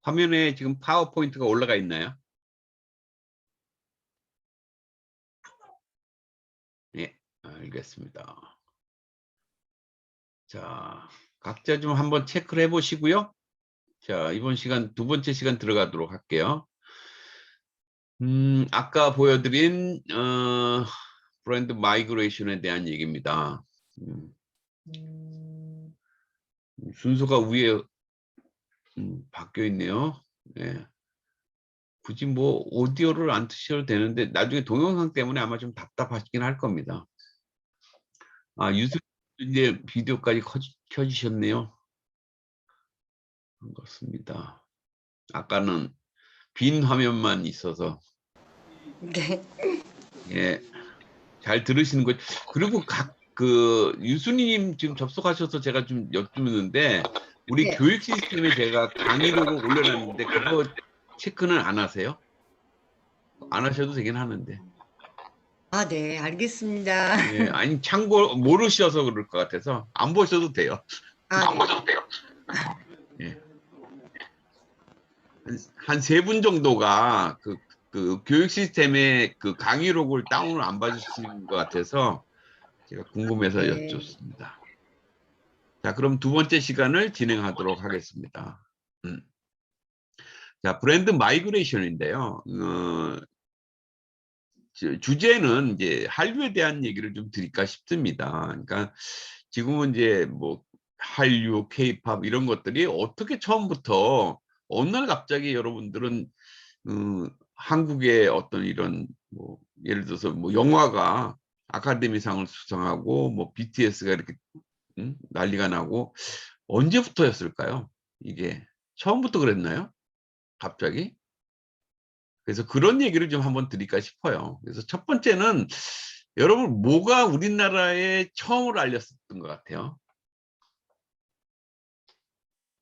화면에 지금 파워포인트가 올라가 있나요? 네, 알겠습니다. 자, 각자 좀 한번 체크를 해보시고요. 자, 이번 시간, 두 번째 시간 들어가도록 할게요. 아까 보여드린, 브랜드 마이그레이션에 대한 얘기입니다. 순서가 위에 바뀌어 있네요. 네. 굳이 뭐 오디오를 안 트셔도 되는데 나중에 동영상 때문에 아마 좀 답답하시긴 할 겁니다. 아, 유수 이제 비디오까지 켜주셨네요. 반갑습니다. 아까는 빈 화면만 있어서. 네. 예, 잘 들으시는 거. 그리고 유수님 지금 접속하셔서 제가 좀 여쭙는데 우리 네. 교육 시스템에 제가 강의록을 올려놨는데 그거 체크는 안 하세요? 안 하셔도 되긴 하는데. 아, 네, 알겠습니다. 예, 아니 참고 모르셔서 그럴 것 같아서 안 보셔도 돼요. 아, 네. 예. 한 세 분 정도가 그 교육 시스템의 그 강의록을 다운을 안 받으시는 것 같아서 제가 궁금해서 네. 여쭙습니다. 자, 그럼 두 번째 시간을 진행하도록 하겠습니다. 자, 브랜드 마이그레이션인데요. 주제는 이제 한류에 대한 얘기를 좀 드릴까 싶습니다. 그러니까 지금은 이제 뭐 한류, 케이팝 이런 것들이 어떻게 처음부터 어느 날 갑자기 여러분들은 한국의 어떤 이런 뭐 예를 들어서 뭐 영화가 아카데미상을 수상하고 뭐 BTS가 이렇게 난리가 나고 언제부터였을까요? 이게 처음부터 그랬나요? 갑자기? 그래서 그런 얘기를 좀 한번 드릴까 싶어요. 그래서 첫 번째는 여러분 뭐가 우리나라에 처음으로 알렸었던 것 같아요?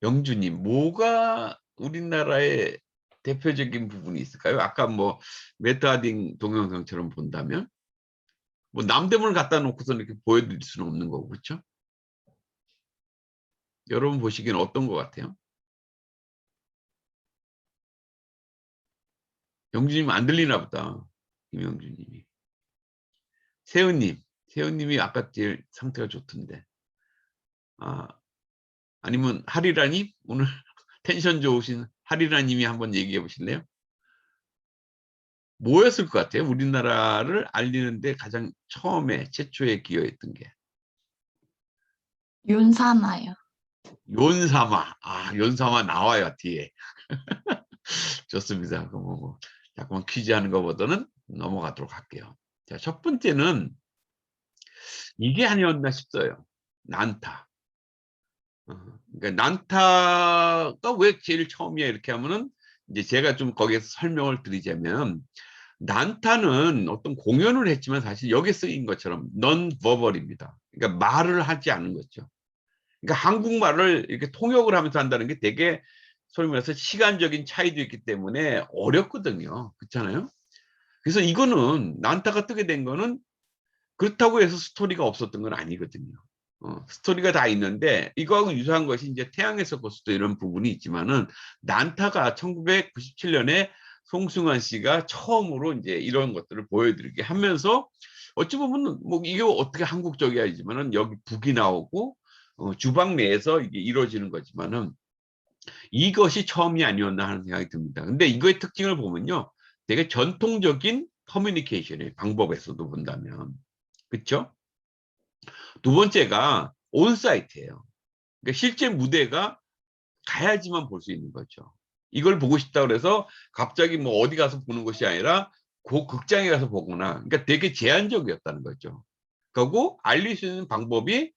영주님, 뭐가 우리나라의 대표적인 부분이 있을까요? 아까 뭐 메타딩 동영상처럼 본다면 뭐 남대문을 갖다 놓고서 이렇게 보여드릴 수는 없는 거고 그렇죠? 여러분 보시기엔 어떤 것 같아요? 영주님 안 들리나 보다. 김영주님이. 세훈님이 아까 제일 상태가 좋던데. 아, 아니면 하리라님? 오늘 텐션 좋으신 하리라님이 한번 얘기해 보실래요? 뭐였을 것 같아요? 우리나라를 알리는데 가장 처음에 최초에 기여했던 게. 윤사나요. 연사마. 아, 연사마 나와요, 뒤에. 좋습니다. 그럼 뭐, 자꾸만 퀴즈 하는 것보다는 넘어가도록 할게요. 자, 첫 번째는 이게 아니었나 싶어요. 난타. 그러니까 난타가 왜 제일 처음이야 이렇게 하면은 이제 제가 좀 거기에서 설명을 드리자면 난타는 어떤 공연을 했지만 사실 여기 쓰인 것처럼 non-verbal입니다. 그러니까 말을 하지 않은 거죠. 그러니까 한국말을 이렇게 통역을 하면서 한다는 게 되게 소위 말해서 시간적인 차이도 있기 때문에 어렵거든요. 그렇잖아요? 그래서 이거는 난타가 뜨게 된 거는 그렇다고 해서 스토리가 없었던 건 아니거든요. 스토리가 다 있는데 이거하고 유사한 것이 이제 태양에서 거수도 이런 부분이 있지만은 난타가 1997년에 송승환 씨가 처음으로 이제 이런 것들을 보여드리게 하면서 어찌 보면 뭐 이게 어떻게 한국적이야지만은 여기 북이 나오고 주방 내에서 이게 이루어지는 거지만은 이것이 처음이 아니었나 하는 생각이 듭니다. 근데 이거의 특징을 보면요, 되게 전통적인 커뮤니케이션의 방법에서도 본다면 그렇죠? 두 번째가 온사이트예요. 그러니까 실제 무대가 가야지만 볼 수 있는 거죠. 이걸 보고 싶다 그래서 갑자기 뭐 어디 가서 보는 것이 아니라 그 극장에 가서 보거나 그러니까 되게 제한적이었다는 거죠. 그리고 알릴 수 있는 방법이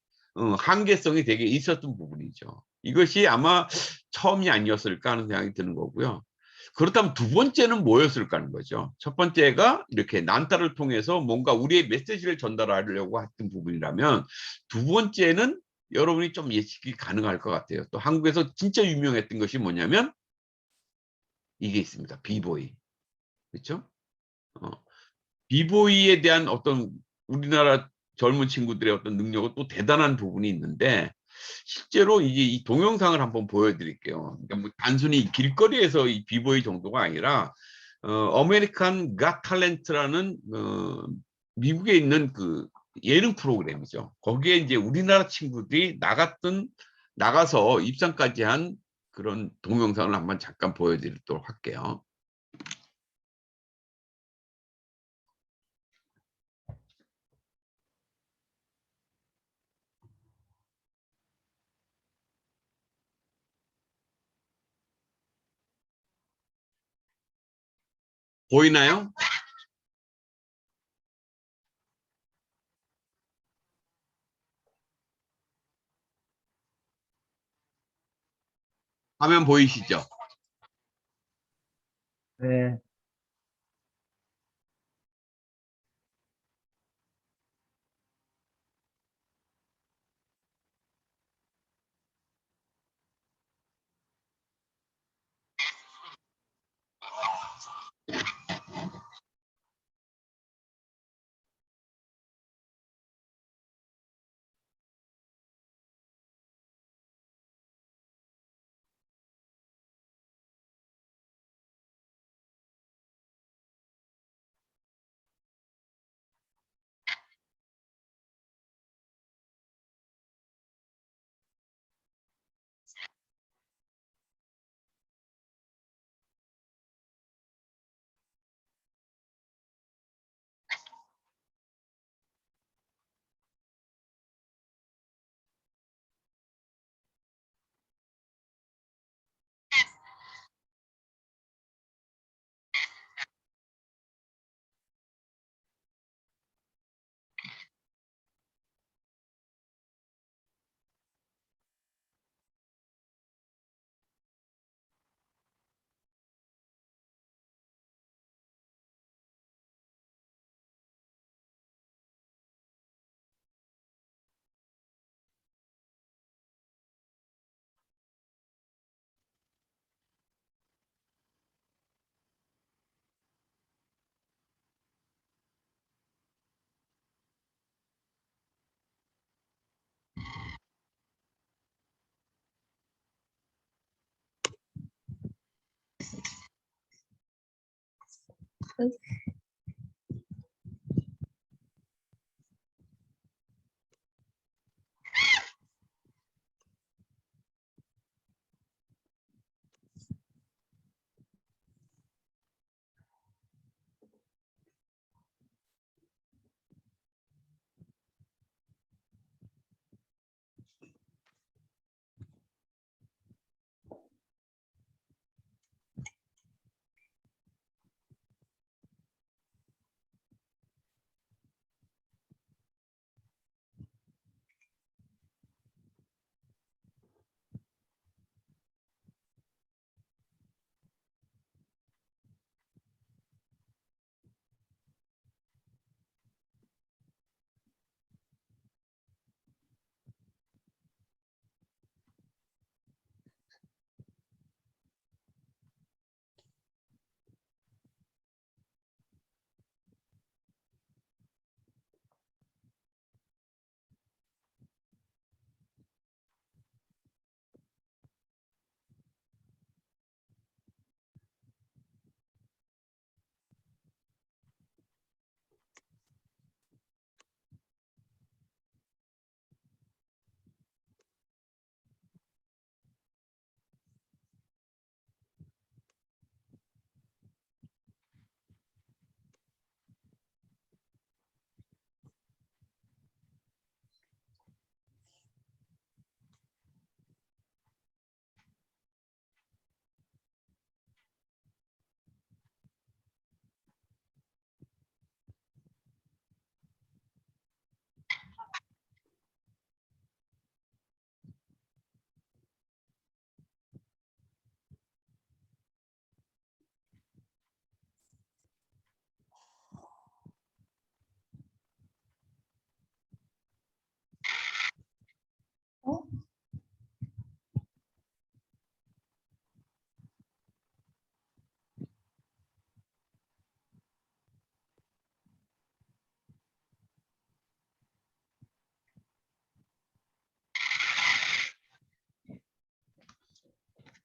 한계성이 되게 있었던 부분이죠. 이것이 아마 처음이 아니었을까 하는 생각이 드는 거고요. 그렇다면 두 번째는 뭐였을까 하는 거죠. 첫 번째가 이렇게 난타를 통해서 뭔가 우리의 메시지를 전달하려고 했던 부분이라면 두 번째는 여러분이 좀 예측이 가능할 것 같아요. 또 한국에서 진짜 유명했던 것이 뭐냐면 이게 있습니다. 비보이. 그렇죠? 비보이에 대한 어떤 우리나라 젊은 친구들의 어떤 능력은 또 대단한 부분이 있는데 실제로 이제 이 동영상을 한번 보여드릴게요. 그러니까 뭐 단순히 길거리에서 이 비보이 정도가 아니라 아메리칸 갓 탤런트라는 미국에 있는 그 예능 프로그램이죠. 거기에 이제 우리나라 친구들이 나가서 입상까지 한 그런 동영상을 한번 잠깐 보여드리도록 할게요. 보이나요? 화면 보이시죠? 네,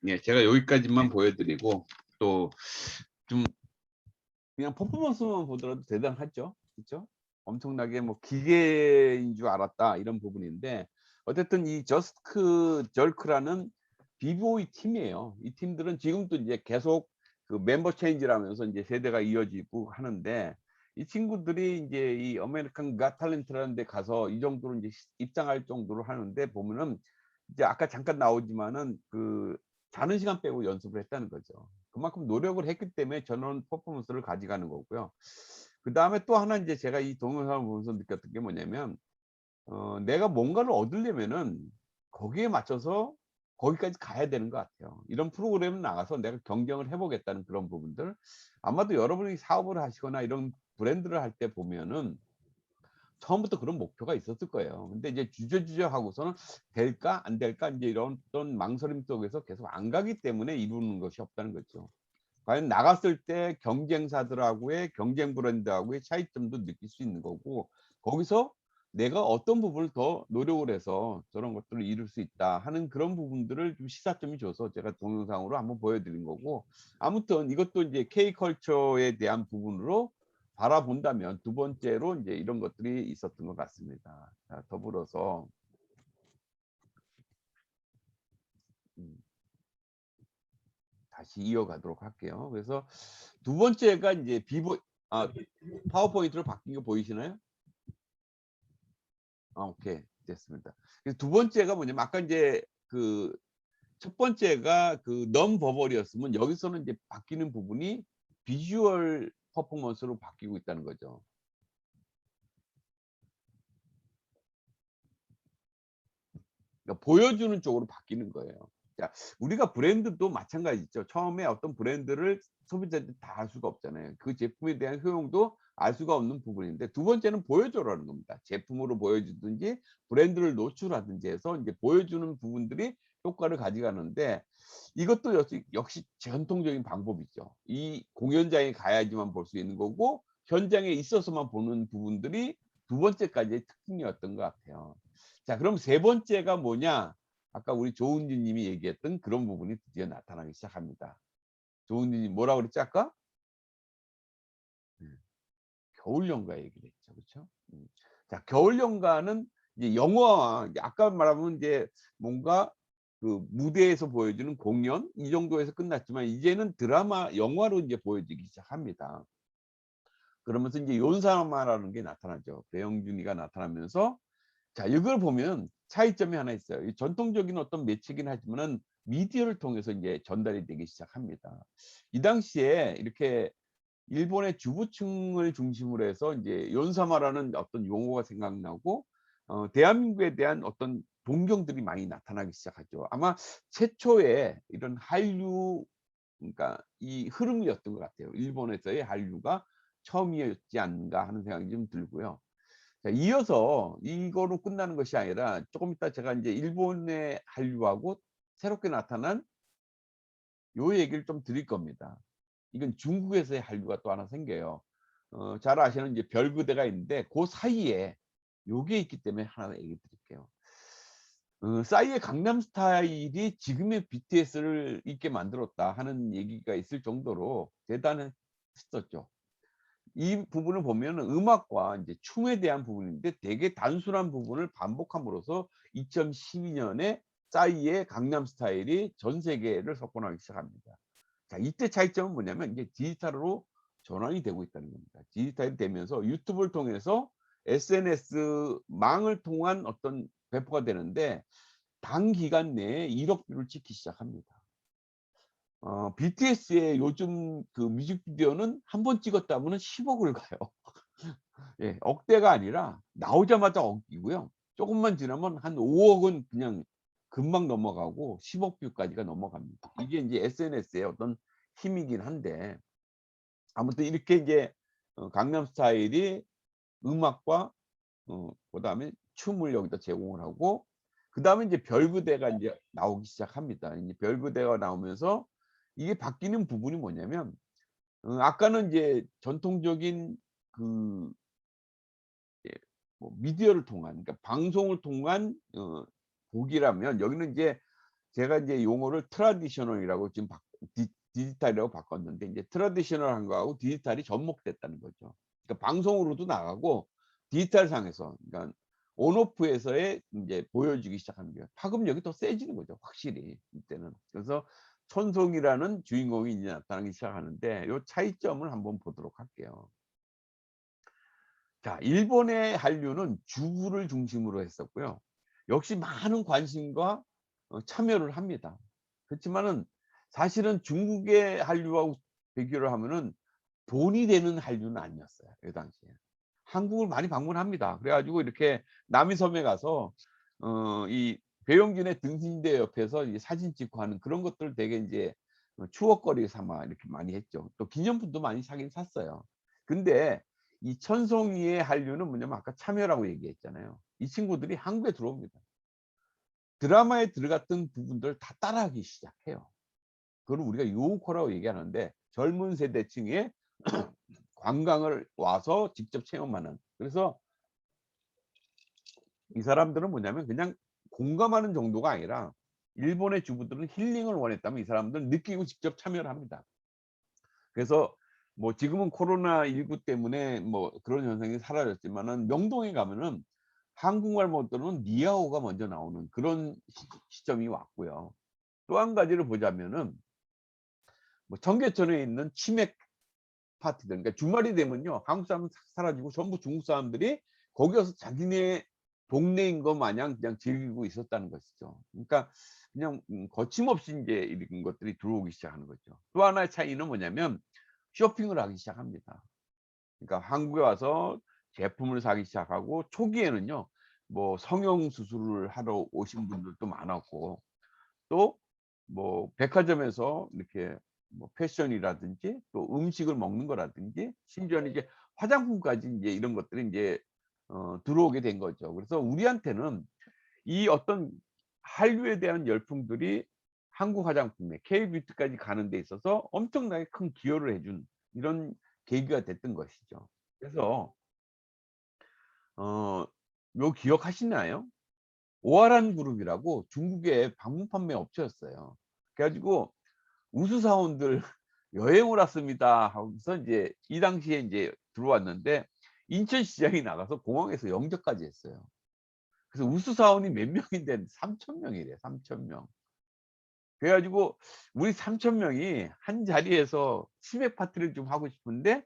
예, 제가 여기까지만 보여드리고 또 좀 그냥 퍼포먼스만 보더라도 대단하죠. 그렇죠? 엄청나게 뭐 기계인 줄 알았다 이런 부분인데 어쨌든 이 저스크 절크라는 비보이 팀이에요. 이 팀들은 지금도 이제 계속 그 멤버 체인지라면서 이제 세대가 이어지고 하는데 이 친구들이 이제 이 아메리칸 갓 탤런트라는 데 가서 이 정도로 이제 입상할 정도로 하는데 보면은 이제 아까 잠깐 나오지만은 그 자는 시간 빼고 연습을 했다는 거죠. 그만큼 노력을 했기 때문에 저런 퍼포먼스를 가져가는 거고요. 그다음에 또 하나 이제 제가 이 동영상을 보면서 느꼈던 게 뭐냐면 내가 뭔가를 얻으려면은 거기에 맞춰서 거기까지 가야 되는 것 같아요. 이런 프로그램을 나가서 내가 경쟁을 해 보겠다는 그런 부분들. 아마도 여러분이 사업을 하시거나 이런 브랜드를 할 때 보면은 처음부터 그런 목표가 있었을 거예요. 근데 이제 주저주저 하고서는 '될까? 안 될까?' 인제 이런 어떤 망설임 속에서 계속 안 가기 때문에 이루는 것이 없다는 거죠. 과연 나갔을 때 경쟁사들하고의 경쟁 브랜드하고의 차이점도 느낄 수 있는 거고 거기서 '내가 어떤 부분을 더 노력을 해서 저런 것들을 이룰 수 있다.' 하는 그런 부분들을 좀 시사점이 줘서 제가 동영상으로 한번 보여 드린 거고 아무튼 이것도 인제 K컬처에 대한 부분으로 바라본다면 두 번째로 인제 이런 것들이 있었던 것 같습니다. 자 더불어서 음 다시 이어가도록 할게요. 그래서 두 번째가 인제 비보 아 파워포인트로 바뀐 거 보이시나요? 아 오케이. 됐습니다. 그래서 두 번째가 뭐냐면 아까 인제 그 첫 번째가 그 non 버벌이었으면 여기서는 이제 바뀌는 부분이 비주얼 퍼포먼스로 바뀌고 있다는 거죠. 그러니까 보여주는 쪽으로 바뀌는 거예요. 자, 우리가 브랜드도 마찬가지죠. 처음에 어떤 브랜드를 소비자들이 다 알 수가 없잖아요. 그 제품에 대한 효용도 알 수가 없는 부분인데 두 번째는 보여줘라는 겁니다. 제품으로 보여주든지 브랜드를 노출하든지 해서 인제 보여주는 부분들이 효과를 가져가는데 이것도 역시 전통적인 방법이죠. 이 공연장에 가야지만 볼 수 있는 거고 현장에 있어서만 보는 부분들이 두 번째까지의 특징이었던 것 같아요. 자 그럼 세 번째가 뭐냐? 아까 우리 조은진 님이 얘기했던 그런 부분이 드디어 나타나기 시작합니다. 조은진 님 뭐라고 그랬지 아까? 음. 겨울 연가 얘기를 했죠. 그쵸? 자 겨울 연가는 이제 영화와 이제 아까 말하면 이제 뭔가 그 무대에서 보여주는 공연 이 정도에서 끝났지만 이제는 드라마 영화로 이제 보여지기 시작합니다. 그러면서 인제 연사마라는 게 나타나죠. 배영준이가 나타나면서 자 이걸 보면 차이점이 하나 있어요. 이 전통적인 어떤 매체긴 하지만은 미디어를 통해서 인제 전달이 되기 시작합니다. 이 당시에 이렇게 일본의 주부층을 중심으로 해서 인제 연사마라는 어떤 용어가 생각나고 대한민국에 대한 어떤 동경들이 많이 나타나기 시작하죠. 아마 최초의 이런 한류 그러니까 이 흐름이었던 것 같아요. 일본에서의 한류가 처음이었지 않은가 하는 생각이 좀 들고요. 자 이어서 이거로 끝나는 것이 아니라 조금 이따 제가 인제 일본의 한류하고 새롭게 나타난 요 얘기를 좀 드릴 겁니다. 이건 중국에서의 한류가 또 하나 생겨요. 잘 아시는 이제 별그대가 있는데 고 사이에 요게 있기 때문에 하나 얘기 드릴게요. 싸이의 강남 스타일이 지금의 BTS를 있게 만들었다 하는 얘기가 있을 정도로 대단했었죠. 이 부분을 보면은 음악과 인제 춤에 대한 부분인데 되게 단순한 부분을 반복함으로써 2012 년에 싸이의 강남 스타일이 전 세계를 석권하기 시작합니다. 자 이때 차이점은 뭐냐면 이게 디지털로 전환이 되고 있다는 겁니다. 디지털이 되면서 유튜브를 통해서 SNS 망을 통한 어떤 배포가 되는데 단기간 내에 1억 뷰를 찍기 시작합니다. BTS의 요즘 그 뮤직비디오는 한 번 찍었다 하면은 10억을 가요. 예. 억대가 아니라 나오자마자 억이고요. 쪼금만 지나면 한 5억은 그냥 금방 넘어가고 10억 뷰까지가 넘어갑니다. 이게 인제 SNS의 어떤 힘이긴 한데 아무튼 이렇게 인제 강남 스타일이 음악과 그다음에 춤을 여기다 제공을 하고 그다음에 인제 별그대가 인제 나오기 시작합니다. 인제 별그대가 나오면서 이게 바뀌는 부분이 뭐냐면 아까는 인제 전통적인 그 예 뭐 미디어를 통한 그러니까 방송을 통한 곡이라면 여기는 이제 제가 이제 용어를 트래디셔널이라고 지금 디지털이라고 바꿨는데, 이제 트래디셔널한 거하고 디지털이 접목됐다는 거죠. 그러니까 방송으로도 나가고 디지털 상에서, 그러니까 온오프에서의 이제 보여지기 시작하는 거예요. 파급력이 더 세지는 거죠, 확실히 이때는. 그래서 천송이라는 주인공이 이제 나타나기 시작하는데, 요 차이점을 한번 보도록 할게요. 자, 일본의 한류는 주부를 중심으로 했었고요. 역시 많은 관심과 참여를 합니다. 그렇지만은 사실은 중국의 한류하고 비교를 하면은 돈이 되는 한류는 아니었어요, 그 당시에. 한국을 많이 방문합니다. 그래 가지고 이렇게 남이섬에 가서 이 배용준의 등신대 옆에서 이 사진 찍고 하는 그런 것들 되게 인제 추억거리 삼아 이렇게 많이 했죠. 또 기념품도 많이 사긴 샀어요. 근데 이 천송이의 한류는 뭐냐면 아까 참여라고 얘기했잖아요. 이 친구들이 한국에 들어옵니다. 드라마에 들어갔던 부분들을 다 따라하기 시작해요. 그걸 우리가 요우코라고 얘기하는데, 젊은 세대층의 관광을 와서 직접 체험하는. 그래서 이 사람들은 뭐냐면 그냥 공감하는 정도가 아니라, 일본의 주부들은 힐링을 원했다면 이 사람들은 느끼고 직접 참여를 합니다. 그래서 뭐 지금은 코로나19 때문에 뭐 그런 현상이 사라졌지만은, 명동에 가면은 한국말 못들으면 니아오가 먼저 나오는 그런 시점이 왔고요. 또 한 가지를 보자면은, 뭐 청계천에 있는 치맥 파티들, 그러니까 주말이 되면요 한국 사람은 싹 사라지고 전부 중국 사람들이 거기 가서 자기네 동네인 것 마냥 그냥 즐기고 있었다는 것이죠. 그러니까 그냥 거침없이 인제 이런 것들이 들어오기 시작하는 거죠. 또 하나의 차이는 뭐냐면, 쇼핑을 하기 시작합니다. 그러니까 한국에 와서 제품을 사기 시작하고, 초기에는요 뭐 성형 수술을 하러 오신 분들도 많았고, 또 뭐 백화점에서 이렇게 뭐 패션이라든지 또 음식을 먹는 거라든지, 심지어는 이제 화장품까지 인제 이런 것들이 인제 들어오게 된 거죠. 그래서 우리한테는 이 어떤 한류에 대한 열풍들이 한국 화장품에 K뷰티까지 가는 데 있어서 엄청나게 큰 기여를 해준 이런 계기가 됐던 것이죠. 그래서 어 요 기억하시나요? 오아란 그룹이라고 중국의 방문 판매 업체였어요. 그래 가지고 우수사원들 "여행을 왔습니다." 하고서 인제 이 당시에 인제 들어왔는데, 인천시장에 나가서 공항에서 영접까지 했어요. 그래서 우수사원이 몇 명인데 3,000 명이래요, 3,000 명. 그래 가지고 우리 3,000 명이 한 자리에서 치맥 파티를 좀 하고 싶은데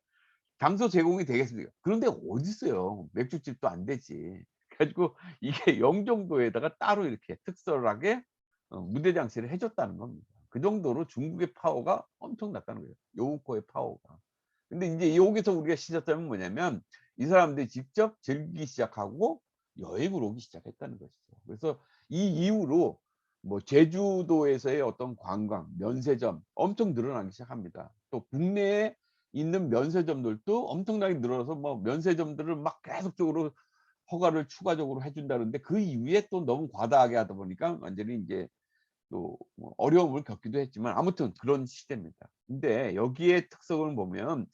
장소 제공이 되겠습니까? 그런 데가 어딨어요. 맥주집도 안 되지. 그래 가지고 이게 영종도에다가 따로 이렇게 특별하게 무대 장치를 해 줬다는 겁니다. 그 정도로 중국의 파워가 엄청났다는 거예요, 요우코의 파워가. 근데 인제 여기서 우리가 시작점은 뭐냐면, 이 사람들이 직접 즐기기 시작하고 여행을 오기 시작했다는 것이죠. 그래서 이 이후로 뭐 제주도에서의 어떤 관광, 면세점 엄청 늘어나기 시작합니다. 또 국내에 있는 면세점들도 엄청나게 늘어나서 뭐 면세점들을 막 계속적으로 허가를 추가적으로 해 준다는데, 그 이후에 또 너무 과다하게 하다 보니까 완전히 인제 또 뭐 어려움을 겪기도 했지만, 아무튼 그런 시대입니다. 근데 여기에 특성을 보면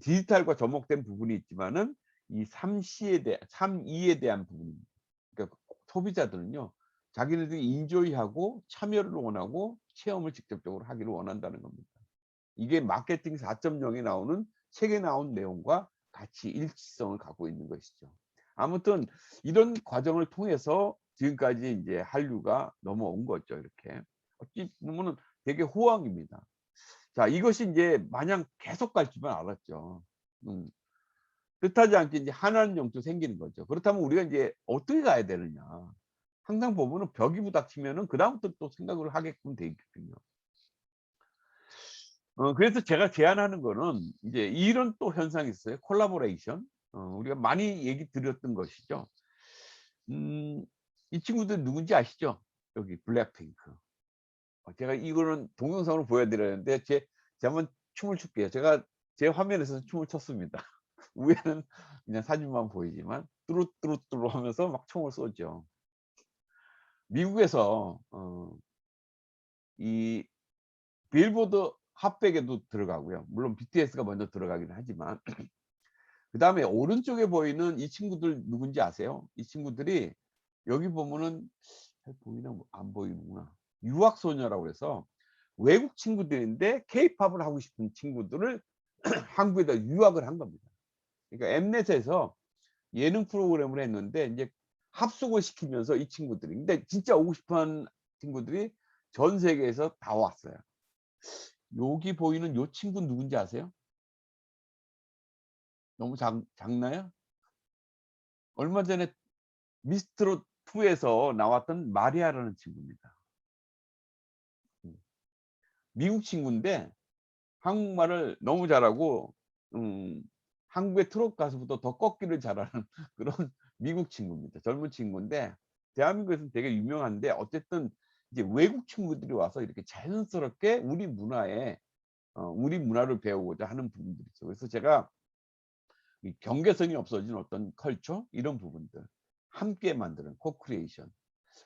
디지털과 접목된 부분이 있지만은 이 3C에 대한 3E에 대한 부분입니다. 그러니까 소비자들은요 자기네들이 인조이하고 참여를 원하고 체험을 직접적으로 하기를 원한다는 겁니다. 이게 마케팅 4.0에 나오는 책에 나온 내용과 같이 일치성을 갖고 있는 것이죠. 아무튼 이런 과정을 통해서 지금까지 인제 한류가 넘어온 거죠, 이렇게. 어찌 보면은 되게 호황입니다. 자, 이것이 인제 마냥 계속 갈 줄만 알았죠. 음. 뜻하지 않게 인제 한한령도 생기는 거죠. 그렇다면 우리가 인제 어떻게 가야 되느냐. 항상 보면은 벽이 부닥치면은 그다음부터 또 생각을 하게끔 돼 있거든요. 그래서 제가 제안하는 거는 이제 이런 또 현상이 있어요. 콜라보레이션. 우리가 많이 얘기 드렸던 것이죠. 음 이 친구들 누군지 아시죠? 여기 블랙핑크. 제가 이거는 동영상으로 보여 드렸는데, 제가 한번 춤을 출게요. 제가 제 화면에서 춤을 췄습니다. 위에는 그냥 사진만 보이지만 뚜루뚜루뚜루 하면서 막 총을 쏘죠. 미국에서 이 빌보드 핫백에도 들어가고요. 물론 BTS가 먼저 들어가긴 하지만, 그다음에 오른쪽에 보이는 이 친구들 누군지 아세요? 이 친구들이 여기 보면은 잘 보이나 안 보이는구나. 유학 소녀라고 해서 외국 친구들인데 케이팝을 하고 싶은 친구들을 한국에다 유학을 한 겁니다. 그러니까 엠넷에서 예능 프로그램을 했는데 이제 합숙을 시키면서 이 친구들이, 근데 진짜 오고 싶어하는 친구들이 전 세계에서 다 왔어요. 여기 보이는 요 친구 누군지 아세요? 너무 작나요? 얼마 전에 미스트롯 2에서 나왔던 마리아라는 친구입니다. 미국 친구인데 한국말을 너무 잘하고 한국의 트롯 가수보다 더 꺾기를 잘하는 그런 미국 친구입니다. 젊은 친구인데 대한민국에서는 되게 유명한데, 어쨌든 이제 외국 친구들이 와서 이렇게 자연스럽게 우리 문화에 우리 문화를 배우고자 하는 부분들이 있죠. 그래서 제가 이 경계선이 없어진 어떤 컬처, 이런 부분들 함께 만드는 코크리에이션.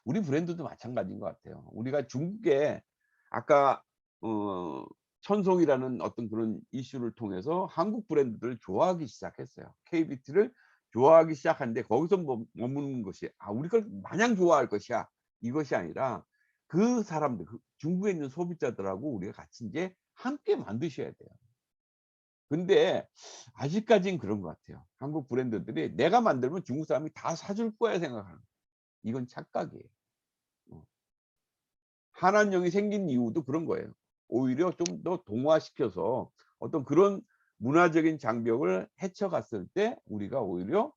우리 브랜드도 마찬가지인 것 같아요. 우리가 중국에 아까 어 천송이라는 어떤 그런 이슈를 통해서 한국 브랜드들을 좋아하기 시작했어요. KBT를 좋아하기 시작하는데, 거기서 머무는 것이 '아 우리 걸 마냥 좋아할 것이야.' 이것이 아니라 그 사람들, 그 중국에 있는 소비자들하고 우리가 같이 인제 함께 만드셔야 돼요. 근데 아직까지는 그런 것 같아요. 한국 브랜드들이 '내가 만들면 중국 사람이 다 사줄 거야.' 생각하는 거예요. 이건 착각이에요. 어. 한한령이 생긴 이유도 그런 거예요. 오히려 좀 더 동화시켜서 어떤 그런 문화적인 장벽을 헤쳐갔을 때 우리가 오히려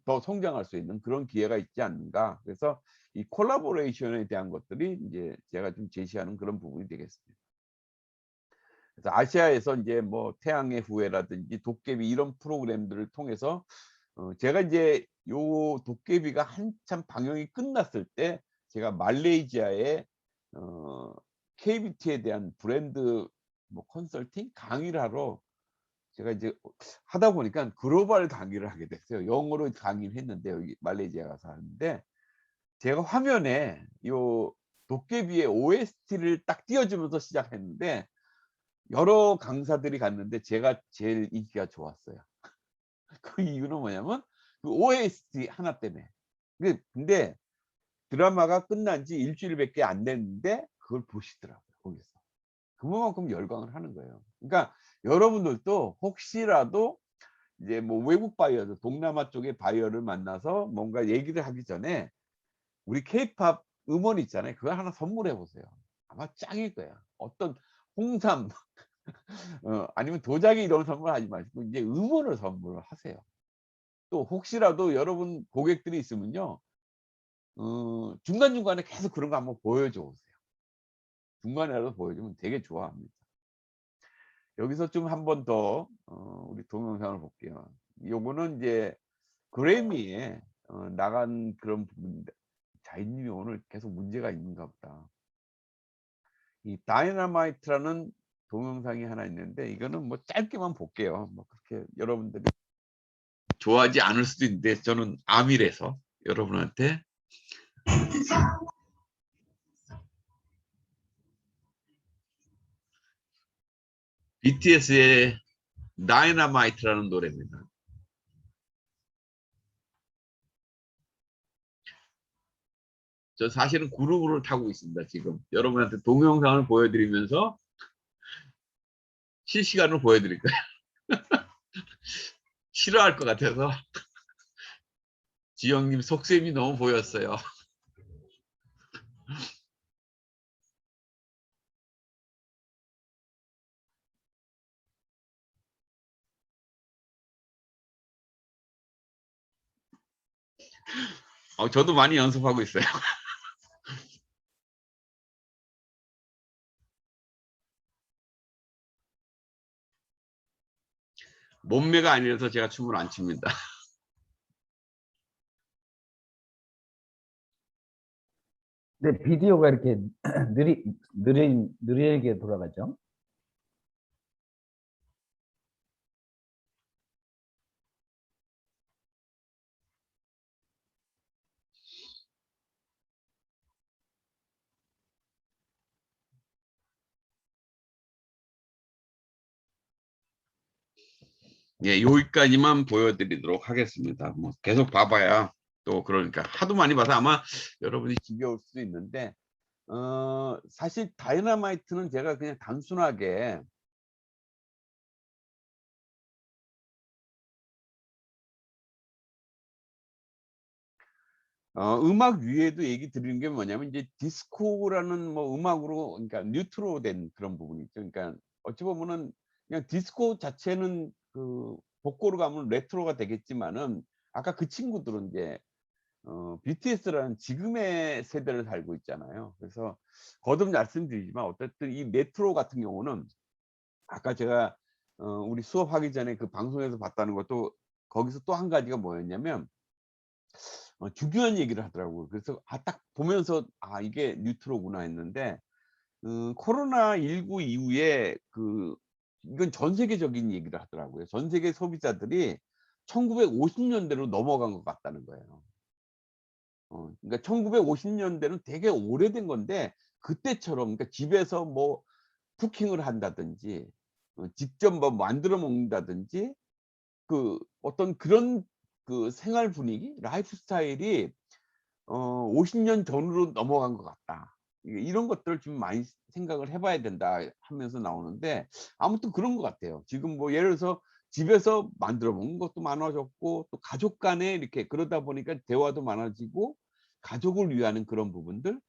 더 성장할 수 있는 그런 기회가 있지 않는가. 그래서 이 콜라보레이션에 대한 것들이 인제 제가 좀 제시하는 그런 부분이 되겠습니다. 그래서 아시아에서 인제 뭐 태양의 후예라든지 도깨비 이런 프로그램들을 통해서 제가 인제 요 도깨비가 한참 방영이 끝났을 때 제가 말레이시아에 어 KBT에 대한 브랜드 뭐 컨설팅 강의를 하러 제가 이제 하다 보니까 글로벌 강의를 하게 됐어요. 영어로 강의를 했는데 여기 말레이시아 가서 하는데, 제가 화면에 요 도깨비의 OST를 딱 띄워 주면서 시작했는데 여러 강사들이 갔는데 제가 제일 인기가 좋았어요. 그 이유는 뭐냐면 그 OST 하나 때문에. 근데 드라마가 끝난 지 일 주일밖에 안 됐는데 그걸 보시더라고요, 거기서. 그거만큼 열광을 하는 거예요. 그러니까 여러분들도 혹시라도 이제 뭐 외국 바이어들, 동남아 쪽의 바이어를 만나서 뭔가 얘기를 하기 전에 우리 케이팝 음원 있잖아요. 그거 하나 선물해 보세요. 아마 짱일 거야. 어떤 홍삼 아니면 도자기 이런 선물하지 마시고 이제 음원을 선물을 하세요. 또 혹시라도 여러분 고객들이 있으면요, 중간중간에 계속 그런 거 한번 보여줘 보세요. 중간에라도 보여주면 되게 좋아합니다. 여기서 좀 한 번 더 우리 동영상을 볼게요. 요거는 이제 그래미에 나간 그런 부분인데, 자이님이 오늘 계속 문제가 있는가 보다. 이 다이너마이트라는 동영상이 하나 있는데 이거는 뭐 짧게만 볼게요. 뭐 그렇게 여러분들이 좋아하지 않을 수도 있는데 저는 암이라서 여러분한테 BTS의 다이너마이트라는 노래입니다. 저 사실은 그룹을 타고 있습니다. 지금 여러분한테 동영상을 보여드리면서 실시간으로 보여드릴 거예요. 싫어할 것 같아서 지영님 속셈이 너무 보였어요. 저도 많이 연습하고 있어요. 몸매가 아니라서 제가 춤을 안 춥니다. 근데 비디오가 이렇게 느리게 돌아가죠. 예, 여기까지만 보여드리도록 하겠습니다. 뭐 계속 봐봐야 또 그러니까 하도 많이 봐서 아마 여러분이 지겨울 수도 있는데 사실 다이너마이트는 제가 그냥 단순하게 음악 위에도 얘기 드리는 게 뭐냐면 이제 디스코라는 뭐 음악으로 그러니까 뉴트로 된 그런 부분이 있죠. 그러니까 어찌 보면은 그냥 디스코 자체는 그 복고로 가면 레트로가 되겠지만은 아까 그 친구들은 이제 BTS라는 지금의 세대를 살고 있잖아요. 그래서 거듭 말씀드리지만 어쨌든 이 레트로 같은 경우는 아까 제가 우리 수업하기 전에 그 방송에서 봤다는 것도 거기서 또 한 가지가 뭐였냐면 중요한 얘기를 하더라고요. 그래서 딱 보면서 '아 이게 뉴트로구나.' 했는데 코로나19 이후에 이건 전 세계적인 얘기를 하더라고요. 전 세계 소비자들이 1950 년대로 넘어간 것 같다는 거예요. 그러니까 1950 년대는 되게 오래된 건데 그때처럼 그러니까 집에서 뭐 쿠킹을 한다든지 직접 뭐 만들어 먹는다든지 어떤 그런 생활 분위기, 라이프 스타일이 50년 전으로 넘어간 것 같다. 이런 것들을 좀 많이 생각을 해 봐야 된다 하면서 나오는데 아무튼 그런 것 같아요. 지금 뭐 예를 들어서 집에서 만들어 먹는 것도 많아졌고 또 가족 간에 이렇게 그러다 보니까 대화도 많아지고 가족을 위하는 그런 부분들,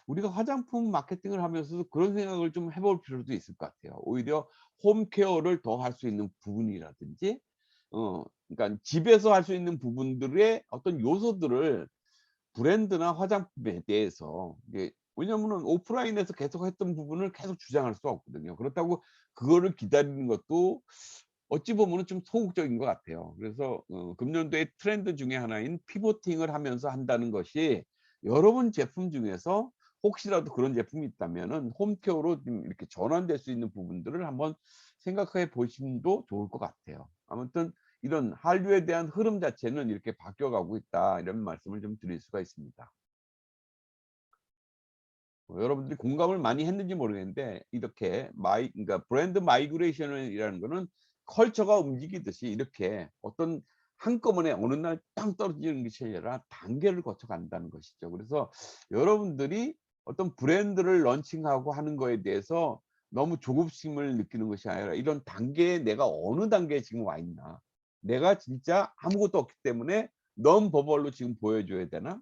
우리가 화장품 마케팅을 하면서도 그런 생각을 좀 해볼 필요도 있을 것 같아요. 오히려 홈케어를 더 할 수 있는 부분이라든지 그러니까 집에서 할 수 있는 부분들의 어떤 요소들을 브랜드나 화장품에 대해서 이게 왜냐면은 오프라인에서 계속 했던 부분을 계속 주장할 수 없거든요. 그렇다고 그거를 기다리는 것도 어찌 보면은 좀 소극적인 것 같아요. 그래서 금년도의 트렌드 중에 하나인 피보팅을 하면서 한다는 것이 여러분 제품 중에서 혹시라도 그런 제품이 있다면은 홈케어로 좀 이렇게 전환될 수 있는 부분들을 한번 생각해 보심도 좋을 것 같아요. 아무튼 이런 한류에 대한 흐름 자체는 이렇게 바뀌어가고 있다 이런 말씀을 좀 드릴 수가 있습니다. 여러분들이 공감을 많이 했는지 모르겠는데 이렇게 그러니까 브랜드 마이그레이션이라는 거는 컬처가 움직이듯이 이렇게 어떤 한꺼번에 어느 날 땅 떨어지는 것이 아니라 단계를 거쳐 간다는 것이죠. 그래서 여러분들이 어떤 브랜드를 런칭하고 하는 거에 대해서 너무 조급심을 느끼는 것이 아니라 이런 단계에 내가 어느 단계에 지금 와 있나. 내가 진짜 아무것도 없기 때문에 넘버벌로 지금 보여줘야 되나?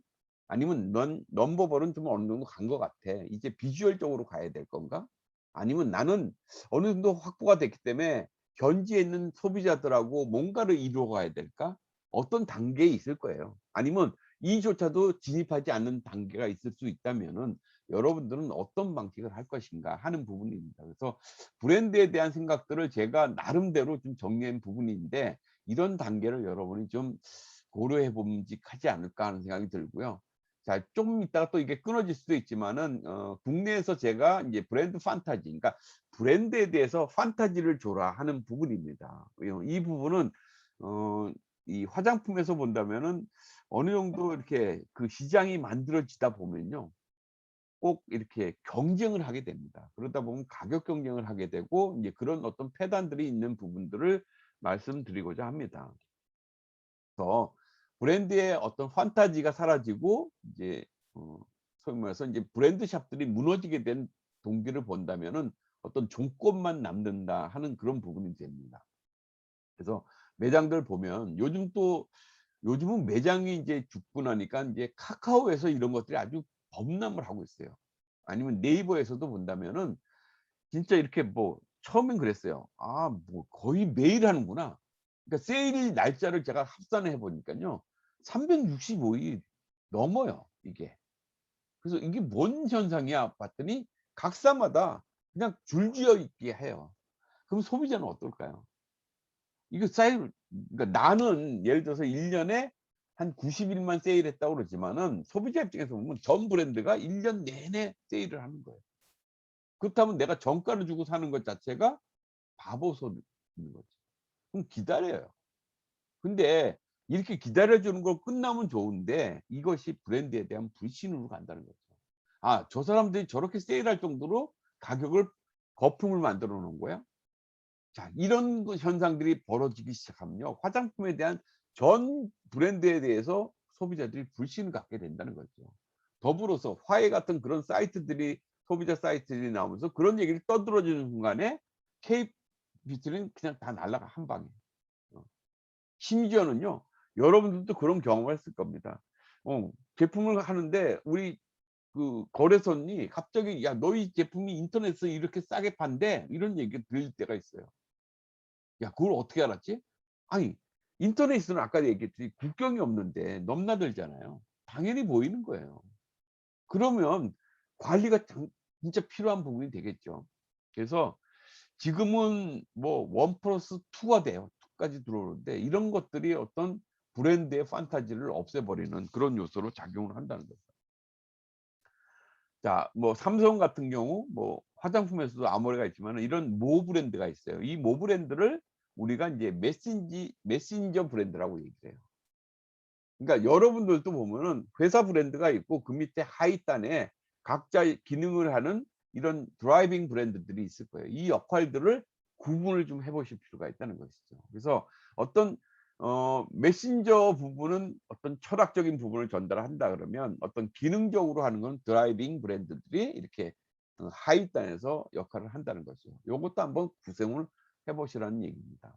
아니면 넘버벌은 좀 어느 정도 간 것 같아. 이제 비주얼적으로 가야 될 건가? 아니면 나는 어느 정도 확보가 됐기 때문에 현지에 있는 소비자들하고 뭔가를 이루어 가야 될까? 어떤 단계에 있을 거예요. 아니면 이조차도 진입하지 않는 단계가 있을 수 있다면은 여러분들은 어떤 방식을 할 것인가 하는 부분입니다. 그래서 브랜드에 대한 생각들을 제가 나름대로 좀 정리한 부분인데 이런 단계를 여러분이 좀 고려해 봄직하지 않을까 하는 생각이 들고요. 자, 좀 있다가 또 이게 끊어질 수도 있지만은 국내에서 제가 이제 브랜드 판타지, 그러니까 브랜드에 대해서 판타지를 줘라 하는 부분입니다. 이 부분은 어 이 화장품에서 본다면은 어느 정도 이렇게 그 시장이 만들어지다 보면요. 꼭 이렇게 경쟁을 하게 됩니다. 그러다 보면 가격 경쟁을 하게 되고 이제 그런 어떤 폐단들이 있는 부분들을 말씀드리고자 합니다. 그래서 브랜드의 어떤 판타지가 사라지고 이제 소위 말해서 이제 브랜드 샵들이 무너지게 된 동기를 본다면은 어떤 종권만 남는다 하는 그런 부분이 됩니다. 그래서 매장들 보면 요즘은 매장이 이제 죽고 나니까 이제 카카오에서 이런 것들이 아주 범람을 하고 있어요. 아니면 네이버에서도 본다면은 진짜 이렇게 뭐 처음엔 그랬어요. '아 뭐 거의 매일 하는구나.' 그러니까 세일 날짜를 제가 합산을 해 보니깐요. 365일 넘어요 이게. 그래서 '이게 뭔 현상이야?' 봤더니 각사마다 그냥 줄지어 있게 해요. 그럼 소비자는 어떨까요? 이거 세일 그러니까 나는 예를 들어서 1 년에 한 90 일만 세일했다고 그러지만은 소비자 입장에서 보면 전 브랜드가 1년 내내 세일을 하는 거예요. 그렇다면 내가 정가를 주고 사는 것 자체가 바보 소리인 거지. 그럼 기다려요. 근데 이렇게 기다려 주는 거 끝나면 좋은데 이것이 브랜드에 대한 불신으로 간다는 거죠. '아 저 사람들이 저렇게 세일할 정도로 가격을 거품을 만들어 놓은 거야?' 자 이런 현상들이 벌어지기 시작하면요. 화장품에 대한 전 브랜드에 대해서 소비자들이 불신을 갖게 된다는 거죠. 더불어서 화해 같은 그런 사이트들이 소비자 사이트들이 나오면서 그런 얘기를 떠들어주는 순간에 K뷰티는 그냥 다 날아가 한 방에. 심지어는요, 여러분들도 그런 경험을 했을 겁니다. 제품을 하는데 우리 그 거래선이 갑자기 야, 너희 제품이 인터넷에서 이렇게 싸게 판대 이런 얘기가 들릴 때가 있어요. 야, 그걸 어떻게 알았지? 아니, 인터넷에서는 아까 얘기했듯이 국경이 없는데 넘나들잖아요. 당연히 보이는 거예요. 그러면 관리가 진짜 필요한 부분이 되겠죠. 그래서 지금은 뭐 1+2가 돼요. 2까지 들어오는데 이런 것들이 어떤 브랜드의 판타지를 없애버리는 그런 요소로 작용을 한다는 거죠. 자, 뭐 삼성 같은 경우 뭐 화장품에서도 아모레가 있지만 이런 모 브랜드가 있어요. 이 모 브랜드를 우리가 이제 메신저 브랜드라고 얘기를 해요. 그러니까 여러분들도 보면은 회사 브랜드가 있고 그 밑에 하위단에 각자 기능을 하는 이런 드라이빙 브랜드들이 있을 거예요. 이 역할들을 구분을 좀 해보실 필요가 있다는 것이죠. 그래서 어떤 메신저 부분은 어떤 철학적인 부분을 전달한다 그러면 어떤 기능적으로 하는 건 드라이빙 브랜드들이 이렇게 하위단에서 역할을 한다는 거죠. 요것도 한번 구성을 해보시라는 얘기입니다.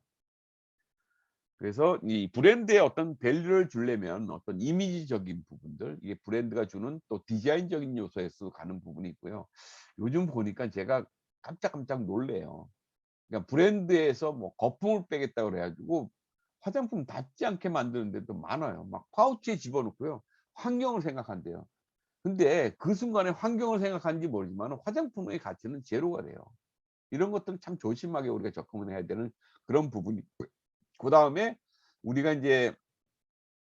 그래서 이 브랜드에 어떤 밸류를 주려면 어떤 이미지적인 부분들, 이게 브랜드가 주는 또 디자인적인 요소에서 가는 부분이 있고요. 요즘 보니까 제가 깜짝깜짝 놀래요. 그러니까 브랜드에서 뭐 거품을 빼겠다 그래가지고 화장품 닿지 않게 만드는 데도 많아요. 막 파우치에 집어넣고요. 환경을 생각한대요. 근데 그 순간에 환경을 생각하는지 모르지만 화장품의 가치는 제로가 돼요. 이런 것들은 참 조심하게 우리가 접근을 해야 되는 그런 부분이 있고요. 그 다음에 우리가 이제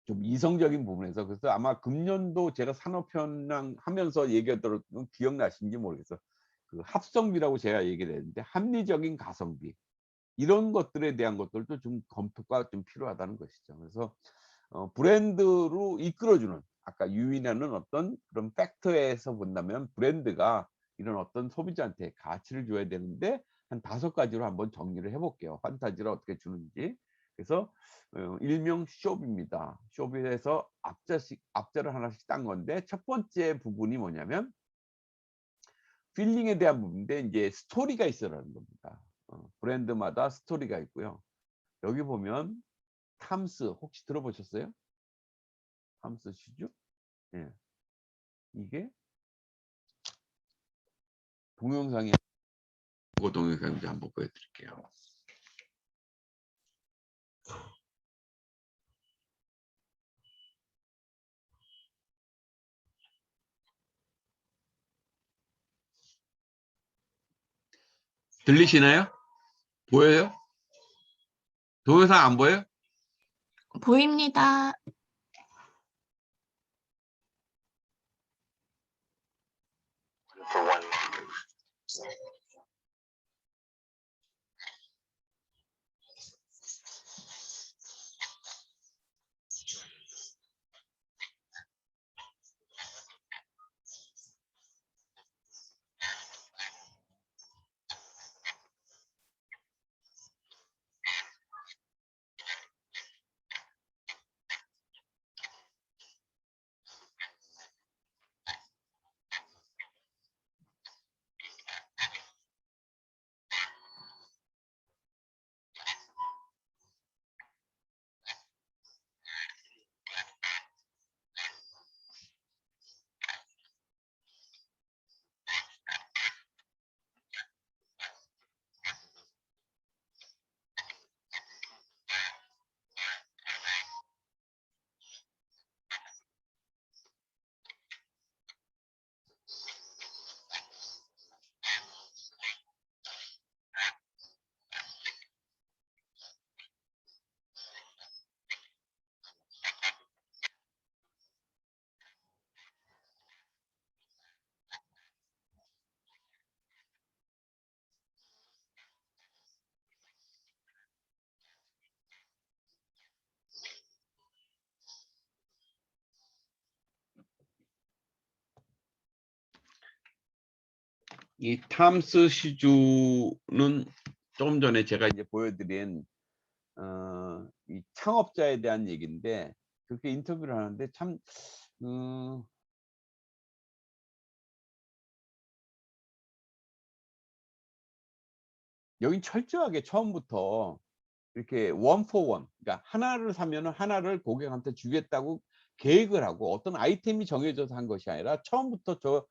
좀 이성적인 부분에서, 그래서 아마 금년도 제가 산업현황 하면서 얘기하도록 기억나시는지 모르겠어요. 그 합성비라고 제가 얘기를 했는데 합리적인 가성비 이런 것들에 대한 것들도 좀 검토가 좀 필요하다는 것이죠. 그래서 브랜드로 이끌어주는 아까 유인하는 어떤 그런 팩터에서 본다면 브랜드가 이런 어떤 소비자한테 가치를 줘야 되는데 한 5가지로 한번 정리를 해볼게요. 판타지를 어떻게 주는지. 그래서 일명 숍입니다. 숍에서 앞자를 하나씩 딴 건데 첫 번째 부분이 뭐냐면 필링에 대한 부분인데 이제 스토리가 있어라는 겁니다. 브랜드마다 스토리가 있고요. 여기 보면 탐스 혹시 들어보셨어요? 탐스 슈즈? 예. 이게 동영상이 그 동영상 한번 보여드릴게요. 들리시나요? 보여요? 동영상 안 보여요? 보입니다. 이 탐스 시주는 조금 전에 제가 이제 보여드린 이 창업자에 대한 얘기인데 그렇게 인터뷰를 하는데 참 여긴 철저하게 처음부터 이렇게 원 포 원, 그러니까 하나를 사면은 하나를 고객한테 주겠다고 계획을 하고 어떤 아이템이 정해져서 한 것이 아니라 처음부터 저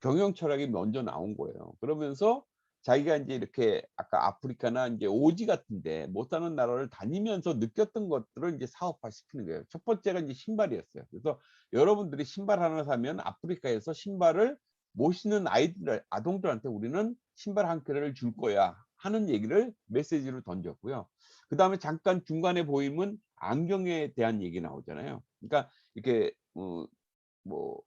경영 철학이 먼저 나온 거예요. 그러면서 자기가 인제 이렇게 아까 아프리카나 인제 오지 같은 데 못 사는 나라를 다니면서 느꼈던 것들을 인제 사업화시키는 거예요. 첫 번째가 인제 신발이었어요. 그래서 여러분들이 신발 하나 사면 아프리카에서 신발을 못 신는 아이들 아동들한테 "우리는 신발 한 켤레를 줄 거야." 하는 얘기를 메시지로 던졌고요. 그다음에 잠깐 중간에 보이면 안경에 대한 얘기 나오잖아요. 그러니까 이렇게 뭐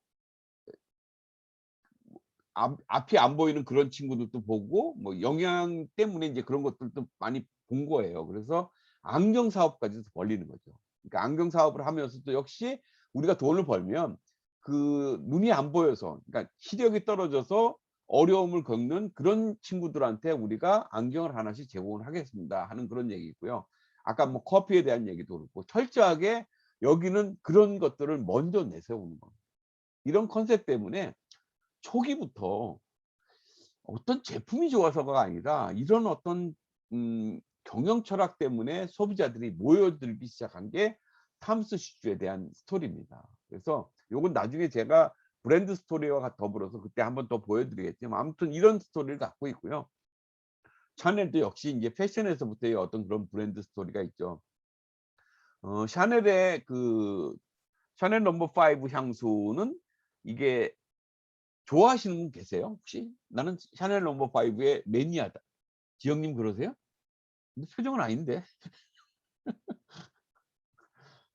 앞이 안 보이는 그런 친구들도 보고 뭐 영양 때문에 이제 그런 것들도 많이 본 거예요. 그래서 안경 사업까지도 벌리는 거죠. 그러니까 안경 사업을 하면서도 역시 우리가 돈을 벌면 그 눈이 안 보여서, 그러니까 시력이 떨어져서 어려움을 겪는 그런 친구들한테 우리가 안경을 하나씩 제공을 하겠습니다 하는 그런 얘기고요. 아까 뭐 커피에 대한 얘기도 그렇고 철저하게 여기는 그런 것들을 먼저 내세우는 겁니다. 이런 컨셉 때문에 초기부터 어떤 제품이 좋아서가 아니라 이런 어떤 경영 철학 때문에 소비자들이 모여들기 시작한 게 탐스 슈즈에 대한 스토리입니다. 그래서 요건 나중에 제가 브랜드 스토리와 더불어서 그때 한번 더 보여드리겠지만 아무튼 이런 스토리를 갖고 있고요. 샤넬도 역시 인제 패션에서부터의 어떤 그런 브랜드 스토리가 있죠. 샤넬의 그 샤넬 넘버 5 향수는 이게 좋아하시는 분 계세요 혹시? "나는 샤넬 넘버 5의 매니아다." 지영님 그러세요? 근데 표정은 아닌데.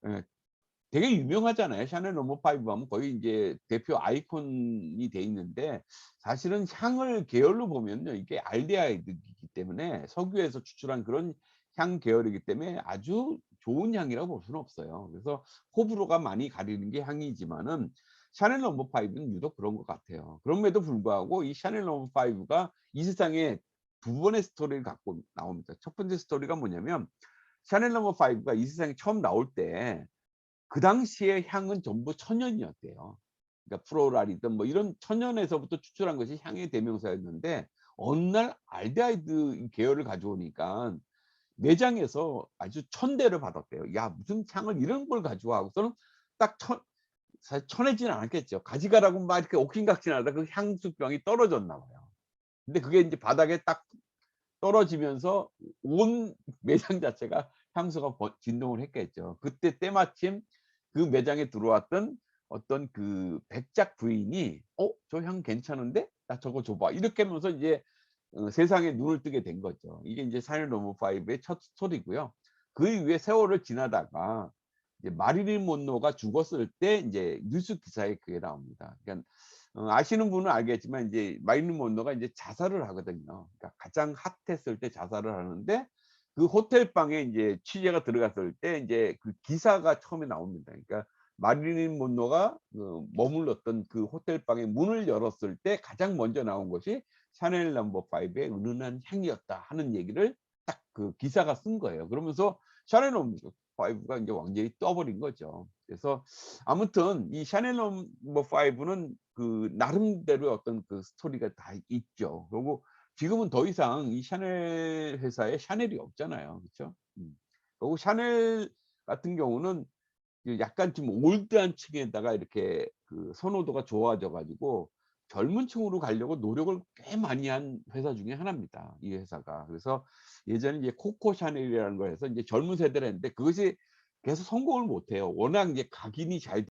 예. 되게 유명하잖아요. 샤넬 넘버 5 하면 거의 인제 대표 아이콘이 돼 있는데 사실은 향을 계열로 보면요. 이게 알데하이드이기 때문에 석유에서 추출한 그런 향 계열이기 때문에 아주 좋은 향이라고 볼 수는 없어요. 그래서 호불호가 많이 가리는 게 향이지만은 샤넬 넘버 5는 유독 그런 것 같아요. 그럼에도 불구하고 이 샤넬 넘버 5가 이 세상에 두 번의 스토리를 갖고 나옵니다. 첫 번째 스토리가 뭐냐면 샤넬 넘버 5가 이 세상에 처음 나올 때 그 당시의 향은 전부 천연이었대요. 그러니까 프로랄이든 뭐 이런 천연에서부터 추출한 것이 향의 대명사였는데 어느 날 알데하이드 계열을 가져오니까 매장에서 아주 천대를 받았대요. "야 무슨 향을 이런 걸 가져와." 하고서는 딱 사실 쳐내지는 않았겠죠. 가져가라고 막 이렇게 옥신각신하다가 그 향수병이 떨어졌나 봐요. 근데 그게 인제 바닥에 딱 떨어지면서 온 매장 자체가 향수가 진동을 했겠죠. 그때 때마침 그 매장에 들어왔던 어떤 그 백작 부인이 "어 저 향 괜찮은데? 나 저거 줘 봐." 이렇게 하면서 이제 세상에 눈을 뜨게 된 거죠. 이게 인제 샤넬 넘버 5의 첫 스토리고요. 그 이후에 세월을 지나다가 이제 마릴린 먼로가 죽었을 때 인제 뉴스 기사에 그게 나옵니다. 그러니까 아시는 분은 알겠지만 인제 마릴린 먼로가 인제 자살을 하거든요. 그러니까 가장 핫했을 때 자살을 하는데 그 호텔 방에 인제 취재가 들어갔을 때 인제 그 기사가 처음에 나옵니다. 그러니까 마릴린 먼로가 머물렀던 그 호텔 방의 문을 열었을 때 가장 먼저 나온 것이 샤넬 넘버 5의 은은한 향이었다 하는 얘기를 딱 그 기사가 쓴 거예요. 그러면서 샤넬 넘버 5가 인제 완전히 떠버린 거죠. 그래서 아무튼 이 샤넬 넘버 5는 그 나름대로의 어떤 그 스토리가 다 있죠. 그리고 지금은 더 이상 이 샤넬 회사에 샤넬이 없잖아요. 그쵸? 그리고 샤넬 같은 경우는 그 약간 좀 올드한 층에다가 이렇게 그 선호도가 좋아져 가지고 젊은 층으로 가려고 노력을 꽤 많이 한 회사 중에 하나입니다, 이 회사가. 그래서 예전에 이제 코코 샤넬이라는 걸 해서 이제 젊은 세대를 했는데 그것이 계속 성공을 못 해요. 워낙 이제 각인이 잘